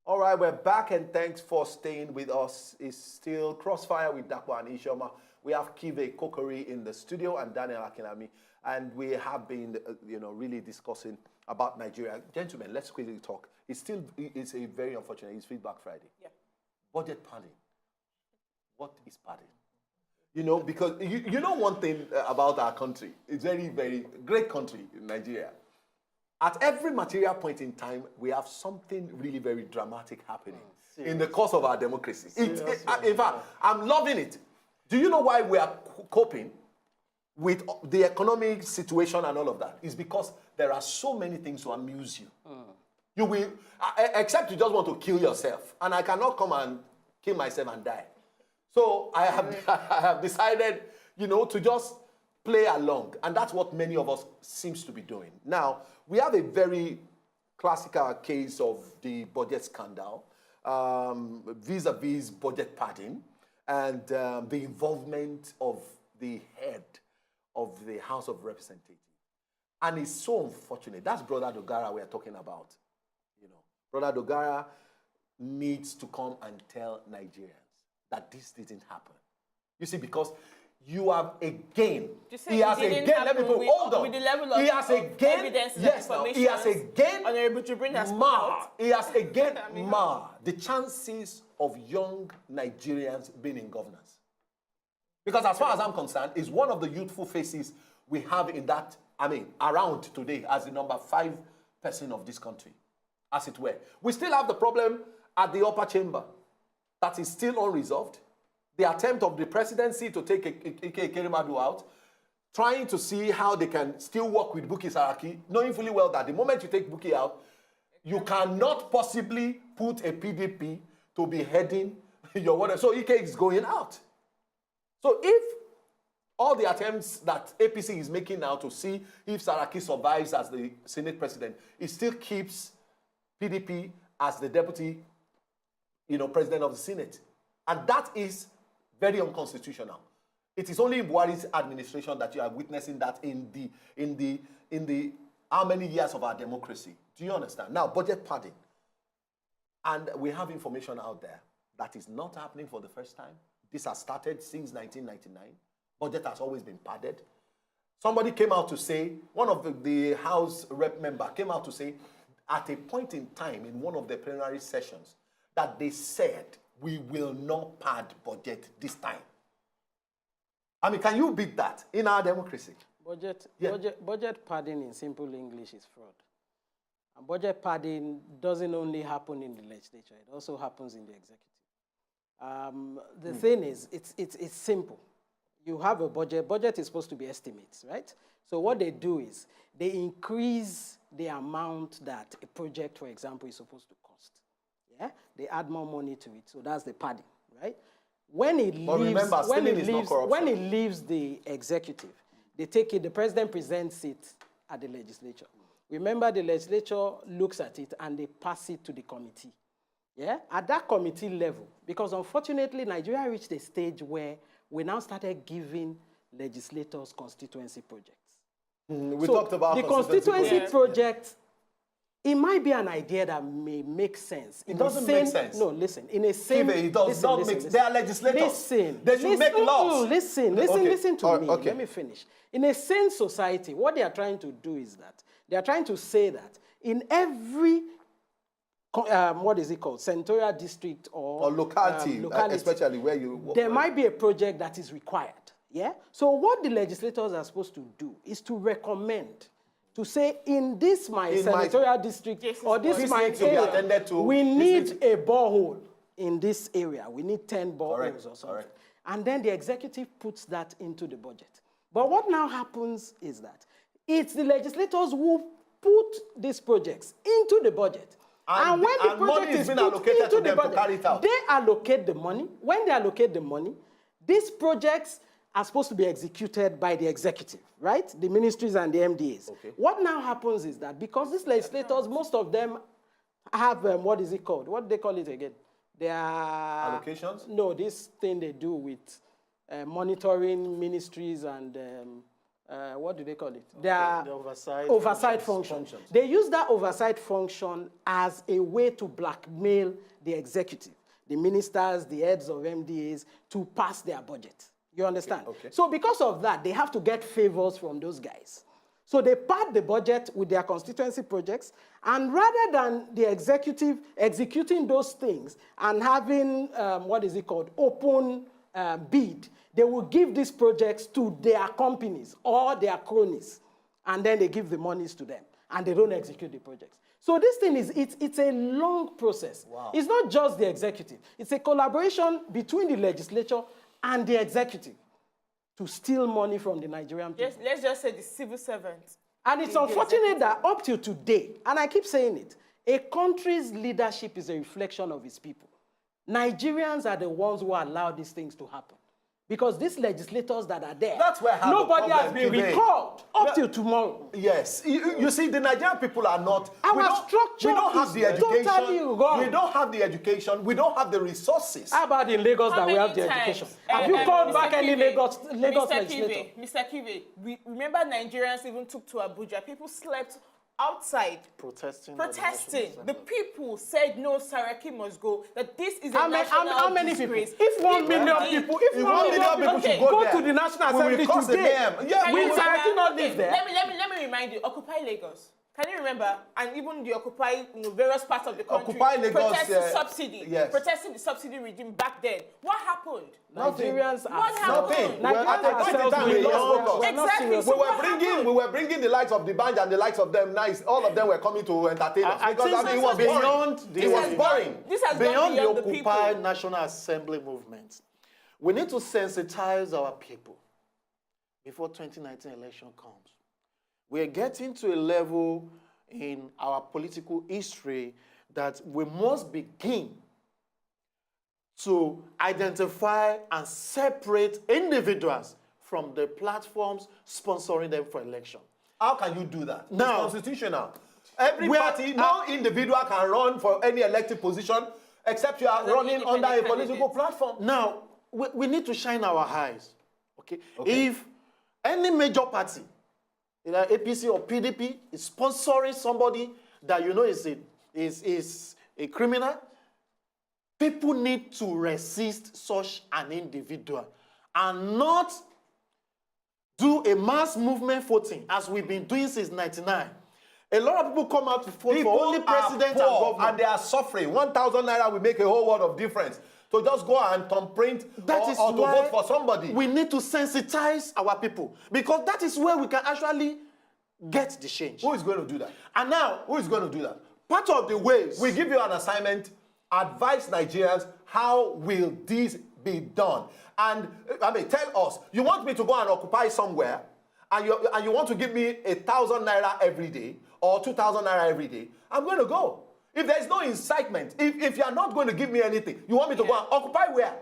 All right, we're back, and thanks for staying with us. It's still Crossfire with DAPO and ISHIOMA. We have Kive Kokori in the studio and Daniel Akinami, and we have been, really discussing about Nigeria. Gentlemen, let's quickly talk. It's a very unfortunate. It's Feedback Friday. Yeah. Budget padding. What is padding? Because you know one thing about our country. It's very, very great country in Nigeria. At every material point in time, we have something really very dramatic happening in the course of our democracy. In fact, I'm loving it. Do you know why we are coping with the economic situation and all of that? It's because there are so many things to amuse you. You will, except you just want to kill yourself. And I cannot come and kill myself and die. So I have decided, to just play along. And that's what many of us seems to be doing. Now, we have a very classical case of the budget scandal, vis-a-vis budget padding, and the involvement of the head of the House of Representatives. And it's so unfortunate. That's Brother Dogara we are talking about. Brother Dogara needs to come and tell Nigerians that this didn't happen. You see, because you have again, he has again, let me put, hold on. With the level of, he has again, evidence yes, no, he has again, Honorable Jibrin has he has again the chances of young Nigerians being in governance. Because as far as I'm concerned, it's one of the youthful faces we have in that, around today as the number 5 person of this country, as it were. We still have the problem at the upper chamber that is still unresolved. The attempt of the presidency to take Muhammadu out, trying to see how they can still work with Buki Saraki, knowing fully well that the moment you take Buki out, you cannot possibly put a PDP to be heading your whatever. So Ike is going out. So if all the attempts that APC is making now to see if Saraki survives as the Senate president, it still keeps PDP as the deputy, president of the Senate. And that is very unconstitutional. It is only in Buhari's administration that you are witnessing that in the how many years of our democracy. Do you understand? Now, budget padding. And we have information out there that is not happening for the first time. This has started since 1999. Budget has always been padded. Somebody came out to say, one of the House rep member came out to say, at a point in time in one of the plenary sessions, that they said, we will not pad budget this time. Can you beat that in our democracy? Budget padding in simple English is fraud. And budget padding doesn't only happen in the legislature, it also happens in the executive. The thing is, it's simple. You have a budget. Budget is supposed to be estimates, right? So what they do is they increase the amount that a project, for example, is supposed to cost. Yeah? They add more money to it. So that's the padding, right? When it leaves the executive, they take it, the president presents it at the legislature. Remember, the legislature looks at it and they pass it to the committee. Yeah? At that committee level, because unfortunately, Nigeria reached a stage where we now started giving legislators constituency projects. We talked about the constituency project. It might be an idea that may make sense. It doesn't make sense. No, listen. In a same, it does not make sense. They are legislators. Listen. They should make laws. Listen to me. Okay. Let me finish. In a sane society, what they are trying to do is that they are trying to say that in every what is it called, senatorial district or locality, especially where you work, there might be a project that is required. Yeah. So what the legislators are supposed to do is to recommend, to say in this senatorial district or this my area, we need a borehole in this area. We need 10 boreholes or something. And then the executive puts that into the budget. But what now happens is that it's the legislators who put these projects into the budget. And when the project is put into the budget, they allocate the money. When they allocate the money, these projects are supposed to be executed by the executive, right? The ministries and the MDAs. Okay. What now happens is that because these legislators, most of them have, what is it called? What do they call it again? They are... Allocations? No, this thing they do with monitoring ministries and what do they call it? The oversight function. They use that oversight function as a way to blackmail the executive, the ministers, the heads of MDAs, to pass their budget. You understand? Okay. So because of that, they have to get favors from those guys. So they pad the budget with their constituency projects, and rather than the executive executing those things and having, open bid, they will give these projects to their companies or their cronies, and then they give the monies to them, and they don't execute the projects. So this thing it's a long process. Wow. It's not just the executive. It's a collaboration between the legislature and the executive to steal money from the Nigerian people. Let's just say the civil servants. And it's unfortunate that up till today, and I keep saying it, a country's leadership is a reflection of its people. Nigerians are the ones who allow these things to happen. Because these legislators that are there, that's where nobody has been recalled up till tomorrow. Yes. You see, the Nigerian people are not... Our structure we don't have the education. Totally wrong. We don't have the education. We don't have the resources. How about in Lagos that we have the education? Have you called back any Lagos legislator? Mr. Kive, remember Nigerians even took to Abuja. People slept outside protesting. The people said no, Saraki must go. That this is a how many disgrace. People? If 1 million people, if 1 million people should go to the National Assembly today, will Saraki not live there? Let me remind you, Occupy Lagos. Can you remember? And even the Occupy, various parts of the country protesting the subsidy regime back then. What happened? Nigerians what happened? Exactly. We were bringing the likes of the BANJO and the likes of them. Nice. All of them were coming to entertain us because it was beyond. It was boring. This has beyond gone the Occupy National Assembly movement. We need to sensitize our people before 2019 election comes. We're getting to a level in our political history that we must begin to identify and separate individuals from the platforms sponsoring them for election. How can you do that? Now, it's constitutional. Every party, no individual can run for any elected position except you are running under a political platform. Now, we need to shine our eyes. Okay? If any major party, either APC or PDP, is sponsoring somebody that you know is a criminal, people need to resist such an individual and not do a mass movement voting as we've been doing since 1999. A lot of people come out to vote for only president and governor. And they are suffering. 1,000 naira will make a whole world of difference. So just go and print or to vote for somebody. We need to sensitize our people because that is where we can actually get the change. Who is going to do that? And now, who is going to do that? Part of the ways. We give you an assignment, advise Nigerians, how will this be done? And tell us, you want me to go and occupy somewhere, and you want to give me 1,000 naira every day, or 2,000 naira every day, I'm going to go. If there's no incitement, if you're not going to give me anything, you want me to go and occupy where?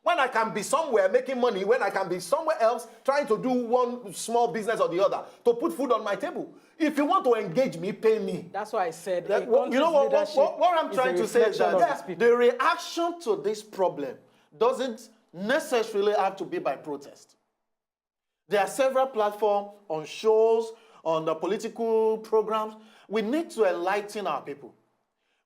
When I can be somewhere making money, when I can be somewhere else trying to do one small business or the other to put food on my table. If you want to engage me, pay me. That's why I said, you know what I'm trying to say is that the reaction to this problem doesn't necessarily have to be by protest. There are several platforms on shows, on the political programs. We need to enlighten our people.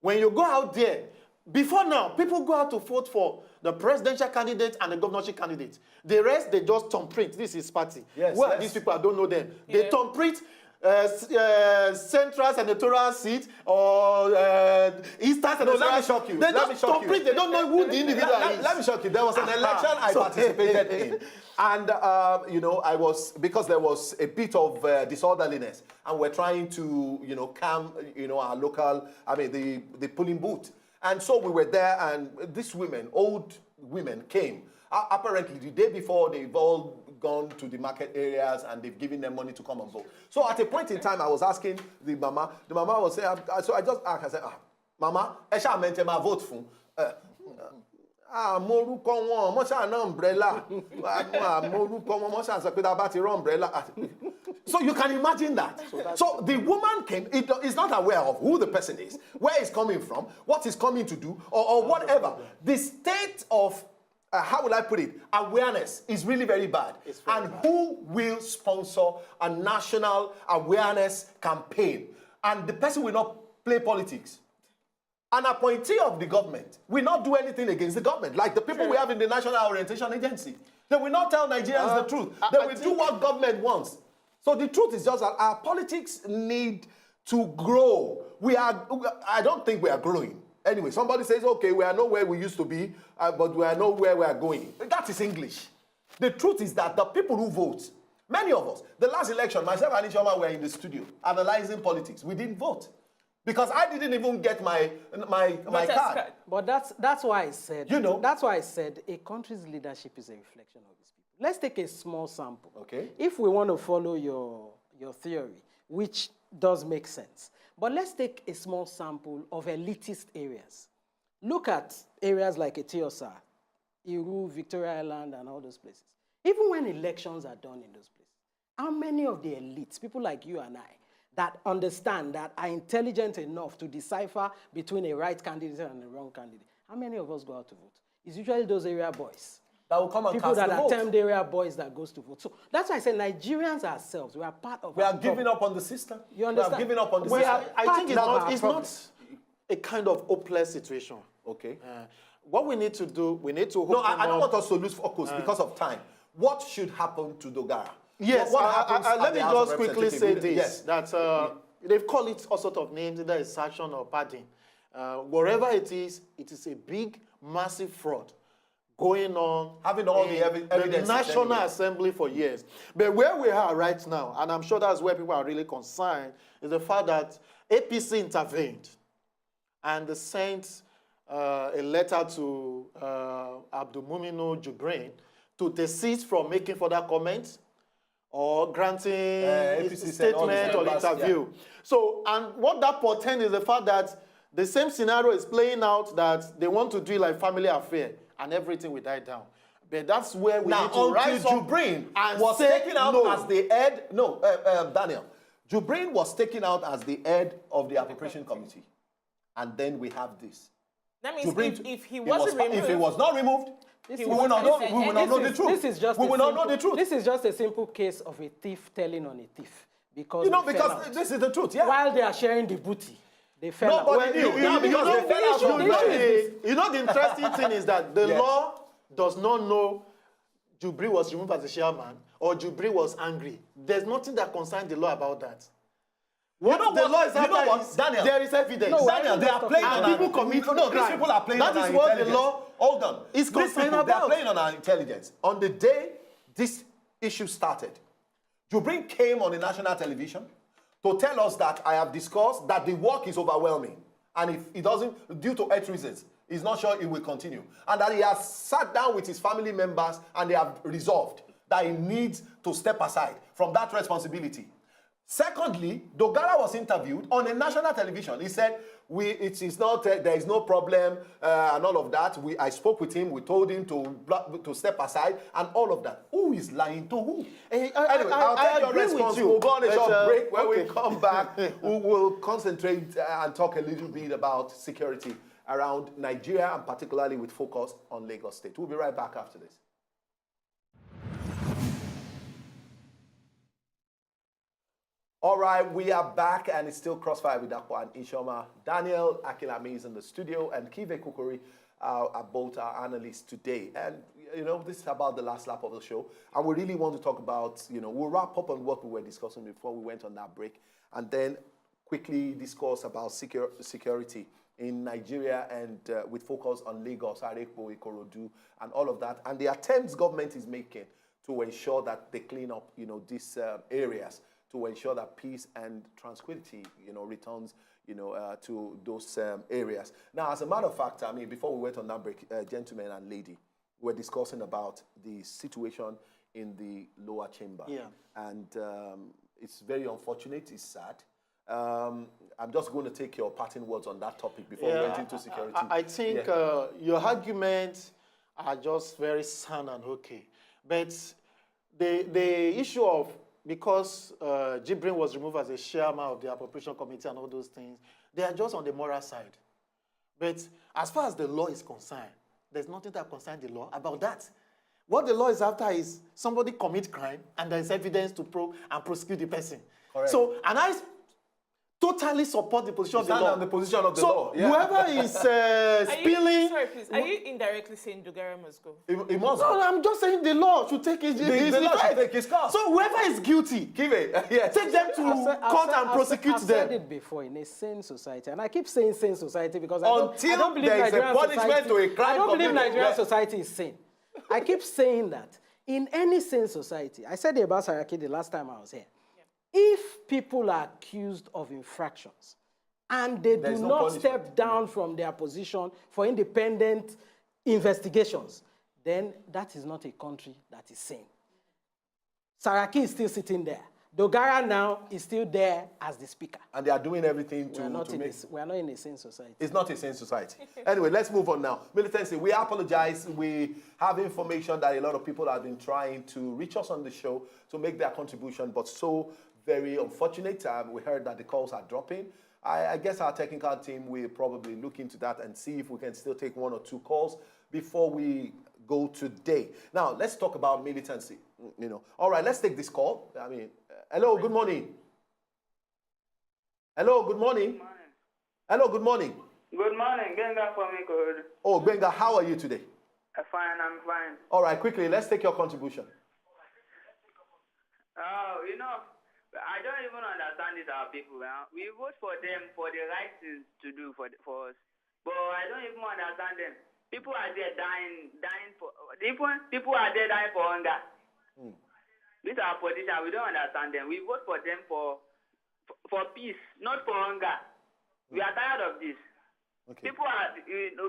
When you go out there, before now, people go out to vote for the presidential candidate and the governorship candidate. The rest, they just thumbprint. This is party. Yes, Who are these people? I don't know them. They thumbprint central senatorial seat or eastern senatorial. Let me shock you. They just thumbprint. They don't know who the individual is. Let me shock you. There was an election I participated in. And, because there was a bit of disorderliness, and we're trying to, calm, our local, the polling booth. And so we were there, and these women, old women, came. Apparently, the day before, they've all gone to the market areas, and they've given them money to come and vote. So at a point in time, I was asking the mama was saying, so I just asked, I said, Mama, I meant to vote for. Umbrella. So you can imagine that. So the woman came, is not aware of who the person is, where he's coming from, what he's coming to do, or whatever. The state of how will I put it? Awareness is really very bad. And who will sponsor a national awareness campaign? And the person will not play politics. An appointee of the government will not do anything against the government, like the people we have in the National Orientation Agency. They will not tell Nigerians the truth. They will do what government wants. So the truth is just that our politics need to grow. I don't think we are growing. Anyway, somebody says, okay, we are not where we used to be, but we are not where we are going. That is English. The truth is that the people who vote, many of us, the last election, myself and ISHIOMA were in the studio analyzing politics. We didn't vote. Because I didn't even get my card. But that's why I said, that's why I said a country's leadership is a reflection of its people. Let's take a small sample. Okay. If we want to follow your theory, which does make sense. But let's take a small sample of elitist areas. Look at areas like Etiosa, Iru, Victoria Island, and all those places. Even when elections are done in those places, how many of the elites, people like you and I, that understand, that are intelligent enough to decipher between a right candidate and a wrong candidate, how many of us go out to vote? It's usually those area boys. That will come and people cast that the are vote. termed area boys that goes to vote. So that's why I say Nigerians ourselves, we are part of. We are giving up on the system. You understand? We are giving up on the system. I think it's not a kind of hopeless situation. Okay. What we need to do, we need to. No, I don't want us to lose focus because of time. What should happen to Dogara? Yes, let me just quickly say this, yes. that they've called it all sorts of names, either extraction or padding. Wherever it is a big, massive fraud going on. Having all the evidence. The National Assembly for years. But where we are right now, and I'm sure that's where people are really concerned, is the fact that APC intervened and they sent a letter to Abdulmuminu Jibrin to desist from making further comments or granting a statement or interview. Yeah. So, and what that portends is the fact that the same scenario is playing out, that they want to do it like family affair and everything will die down. But that's where we need to rise up. Jibrin and was say taken out no. as the head. No, Daniel. Jibrin was taken out as the head of the Appropriation Committee. And then we have this. That means Jibrin, if he wasn't removed... If he was not removed, we will not know the truth. This is just we will not know the truth. This is just a simple case of a thief telling on a thief. Because because this is the truth, yeah. While they are sharing the booty, they fell out. Nobody knew. Because they fell out. You know, the interesting thing is that the law does not know Jibrin was removed as a chairman or Jibrin was angry. There's nothing that concerns the law about that. What the law is after is Daniel, there is evidence. No, Daniel, they are playing on people commit crime. These people are playing on our intelligence. That is what the law is concerned about. They are playing on our intelligence. On the day this issue started, Jibrin came on the national television to tell us that I have discussed that the work is overwhelming. And if it doesn't, due to health reasons, he's not sure it will continue. And that he has sat down with his family members and they have resolved that he needs to step aside from that responsibility. Secondly, Dogara was interviewed on a national television. He said, there is no problem and all of that. I spoke with him. We told him to step aside and all of that. Who is lying to who? Anyway, I'll take your response. We'll go on a short break. When we come back, we will concentrate and talk a little bit about security around Nigeria and particularly with focus on Lagos State. We'll be right back after this. All right, we are back, and it's still Crossfire with DAPO and ISHIOMA. Daniel Akilame is in the studio, and Kive Kukuri are both our analysts today. And, this is about the last lap of the show. And we really want to talk about, we'll wrap up on what we were discussing before we went on that break, and then quickly discuss about security in Nigeria and with focus on Lagos, Arekpo, Ikorodu, and all of that. And the attempts government is making to ensure that they clean up, these areas, to ensure that peace and tranquility, returns, to those areas. Now, as a matter of fact, before we went on that break, gentlemen and lady, we're discussing about the situation in the lower chamber. Yeah. And it's very unfortunate, it's sad. I'm just going to take your parting words on that topic before we went into security. I think your arguments are just very sound and okay. But the issue of, because Jibrin was removed as a chairman of the Appropriation Committee and all those things, they are just on the moral side. But as far as the law is concerned, There's nothing that concerns the law about that. What the law is after is somebody commit crime and there's evidence to probe and prosecute the person. Correct. So, and I totally support the position of the law. On the position of the so law. Yeah. Whoever is spilling... Sorry, please. Are you indirectly saying Dogara must go? It must No, go. I'm just saying the law should take his The law should take his course. So whoever is guilty, Give it. Yes. take them to court and prosecute I've said them. it before, in a sane society, and I keep saying sane society because Until I don't believe there is a Nigerian punishment society, to a crime I don't believe committed. Nigerian Yeah. society is sane. I keep saying that in any sane society, I said it about Saraki the last time I was here. If people are accused of infractions and they There's do no not punishment. step down from their position for independent investigations, then that is not a country that is sane. Saraki is still sitting there. Dogara now is still there as the speaker. And they are doing everything We are not to make... we are not in a sane society. It's not a sane society. Anyway, let's move on now. Militancy, we apologize. We have information that a lot of people have been trying to reach us on the show to make their contribution, but so very unfortunate. We heard that the calls are dropping. I guess our technical team will probably look into that and see if we can still take 1 or 2 calls before we go today. Now, let's talk about militancy. You know, all right, let's take this call. I mean, hello, good morning. Hello, good morning. Good morning. Hello, good morning. Good morning. Genga for me, good. Oh, Benga, how are you today? I'm fine. All right, quickly, let's take your contribution. Oh, you know, I don't even understand these our people. We vote for them for the right things to do for us. But I don't even understand them. People are there dying for people are there dying for hunger. These are politicians. We don't understand them. We vote for them for peace, not for hunger. We are tired of this. Okay. People are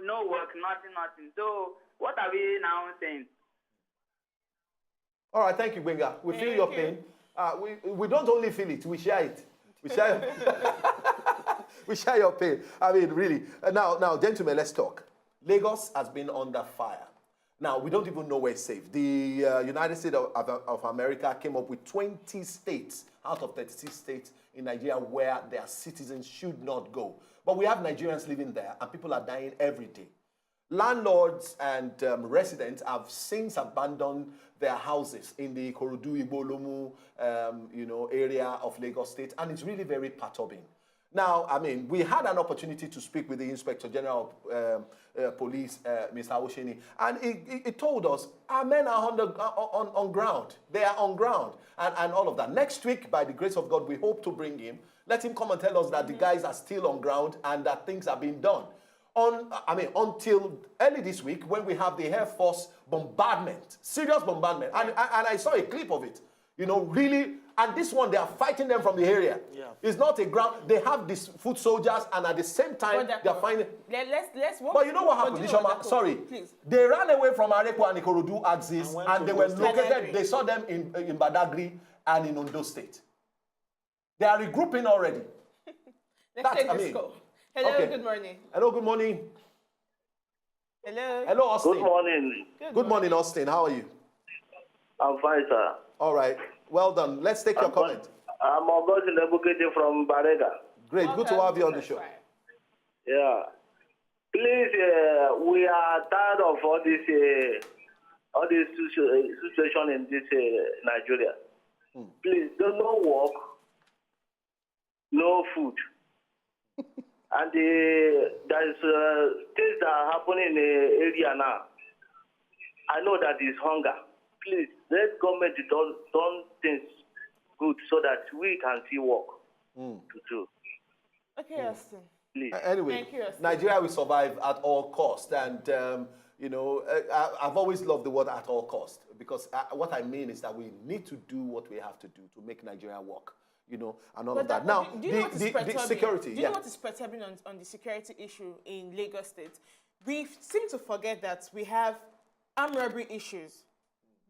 no work, nothing. So what are we now saying? All right, thank you, Benga. We feel your pain. We don't only feel it, we share it. We share, we share your pain. I mean, really. Now, gentlemen, let's talk. Lagos has been under fire. Now, we don't even know where it's safe. The United States of America came up with 20 states out of 36 states in Nigeria where their citizens should not go. But we have Nigerians living there, and people are dying every day. Landlords and residents have since abandoned their houses in the Ikorodu, Ibolomu, area of Lagos State, and it's really very perturbing. Now, I mean, we had an opportunity to speak with the Inspector General of Police, Mr. Osheni, and he told us our men are on ground. They are on ground, and all of that. Next week, by the grace of God, we hope to bring him. Let him come and tell us that the guys are still on ground and that things are being done. Until early this week, when we have the Air Force bombardment, serious bombardment, and I saw a clip of it, really, and this one, they are fighting them from the area. Yeah. It's not a ground, they have these foot soldiers, and at the same time, they are finding... Let's But you know what happened, Ishoma? Sorry. Please. They ran away from Arepo and Ikorodu axis, And went and to they were Ondo located, State. they saw them in Badagry and in Ondo State. They are regrouping already. Let's take this call. Hello, okay. good morning. Hello, good morning. Hello. Hello, Austin. Good morning. Good morning, Austin. How are you? I'm fine, sir. All right. Well done. Let's take your comment. I'm Augustine Ebukete from Barega. Great. Good to have you on the show. Yeah. Please, we are tired of all this situation in this Nigeria. Please, there's no work, no food. And there's things that are happening in the area now. I know that is hunger. Please, let government do things good so that we can see work to do. Okay, Austin. Please. Anyway, Thank you, Austin. Nigeria will survive at all cost, and I've always loved the word "at all cost" because what I mean is that we need to do what we have to do to make Nigeria work, and all of that. Now, do you know what is the security. Do you know what is perturbing on the security issue in Lagos State? We seem to forget that we have armed robbery issues,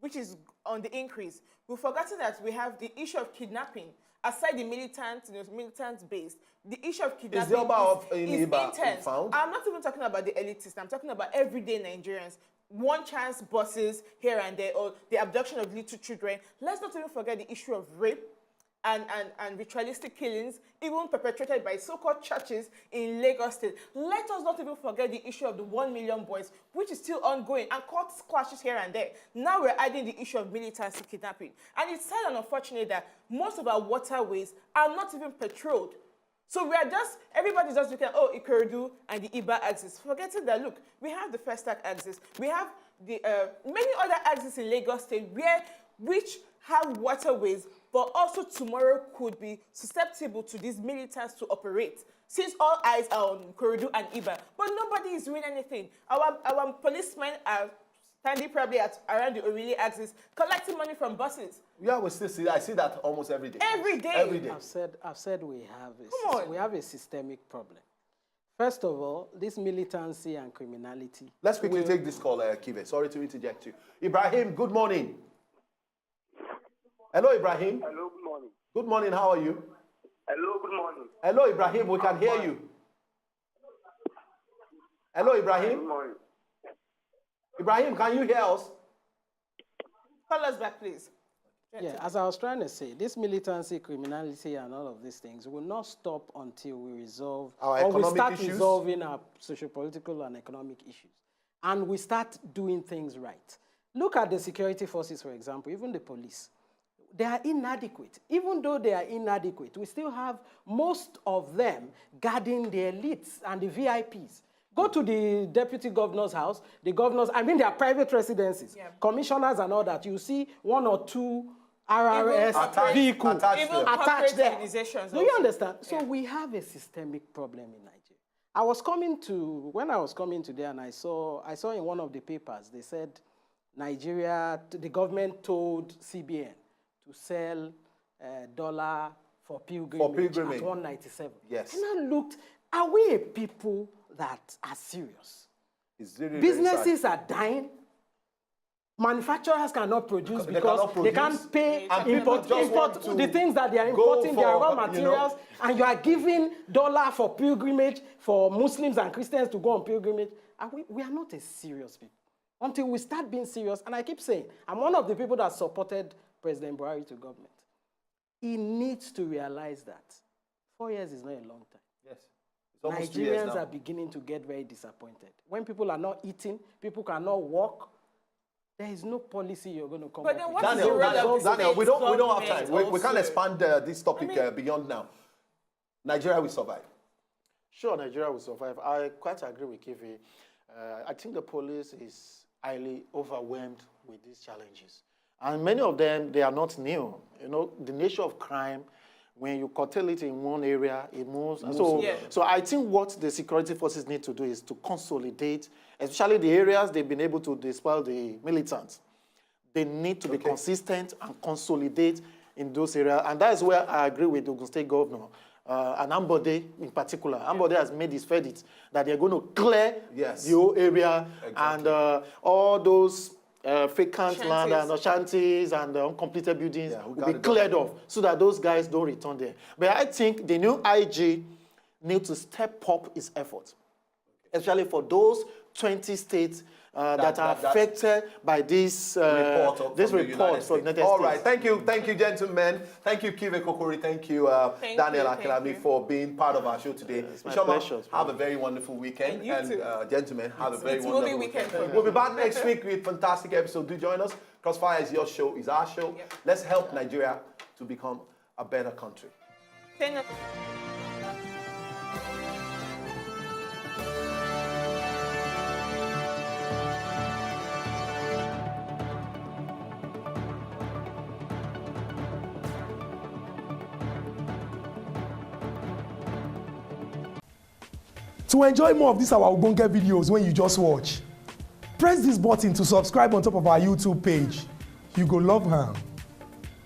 which is on the increase. We've forgotten that we have the issue of kidnapping. Aside the militant base, the issue of kidnapping is intense. I'm not even talking about the elitists. I'm talking about everyday Nigerians. One chance buses here and there, or the abduction of little children. Let's not even forget the issue of rape, and ritualistic killings, even perpetrated by so-called churches in Lagos State. Let us not even forget the issue of the 1 million boys, which is still ongoing, and court clashes here and there. Now we're adding the issue of militancy kidnapping. And it's sad and unfortunate that most of our waterways are not even patrolled. So we are just, everybody's just looking at, oh, Ikorodu and the Iba axis, forgetting that, look, we have the Festac axis, we have the many other axes in Lagos State which have waterways, but also tomorrow could be susceptible to these militants to operate, since all eyes are on Ikorodu and Iba. But nobody is doing anything. Our policemen are standing probably around the Orili axis, collecting money from buses. Yeah, we still see that. I see that almost every day. Every day. Every day. I've said we have a systemic problem. First of all, this militancy and criminality. Let's quickly take this call, Kive. Sorry to interject you. Ibrahim, good morning. Hello, Ibrahim. Hello, good morning. Good morning, how are you? Hello, good morning. Hello, Ibrahim, we can hear you. Hello, Ibrahim. Good morning. Ibrahim, can you hear us? Call us back, please. Yeah, as I was trying to say, this militancy, criminality, and all of these things will not stop until we resolve resolving our socio-political and economic issues. And we start doing things right. Look at the security forces, for example, even the police. They are inadequate. Even though they are inadequate, we still have most of them guarding the elites and the VIPs. Go to the deputy governor's house, the governors, I mean their private residences, commissioners and all that. You see 1 or 2 RRS vehicles attached there. Do you understand? So we have a systemic problem in Nigeria. When I was coming today and I saw in one of the papers, they said Nigeria, the government told CBN to sell dollar for pilgrimage at 197. Yes. And I looked, are we a people that are serious? It's really, businesses are dying. Manufacturers cannot produce because they can't pay import the things that they are importing, their raw materials, and you are giving dollar for pilgrimage for Muslims and Christians to go on pilgrimage. And we are not a serious people until we start being serious. And I keep saying, I'm one of the people that supported President Buhari to government. He needs to realize that 4 years is not a long time. Yes. It's almost 2 years now. Nigerians are beginning to get very disappointed. When people are not eating, people cannot walk, there is no policy you're going to come up with. Daniel, we don't have time. We can't expand this topic beyond now. Nigeria will survive. Sure, Nigeria will survive. I quite agree with Kivi. I think the police is highly overwhelmed with these challenges. And many of them, they are not new. You know, the nature of crime, when you curtail it in one area, it moves. So I think what the security forces need to do is to consolidate, especially the areas they've been able to dispel the militants. They need to be consistent and consolidate in those areas. And that is where I agree with the Ogun State Governor. And Ambode in particular. Ambode has made his verdict that they're going to clear the whole area and all those vacant land and shanties and uncompleted buildings will be cleared off so that those guys don't return there. But I think the new IG needs to step up its efforts, especially for those 20 states that are affected by this report from the United States. All right, thank you, gentlemen. Thank you, Kive Kokori. Thank you, Daniel Akelami, for being part of our show today. ISHIOMA, have a very wonderful weekend, and gentlemen, have a very wonderful weekend. We'll be back next week with a fantastic episode. Do join us. CROSSFIRE is your show, is our show. Let's help Nigeria to become a better country. To enjoy more of these our Ogbonge videos when you just watch, press this button to subscribe on top of our YouTube page. You go love am.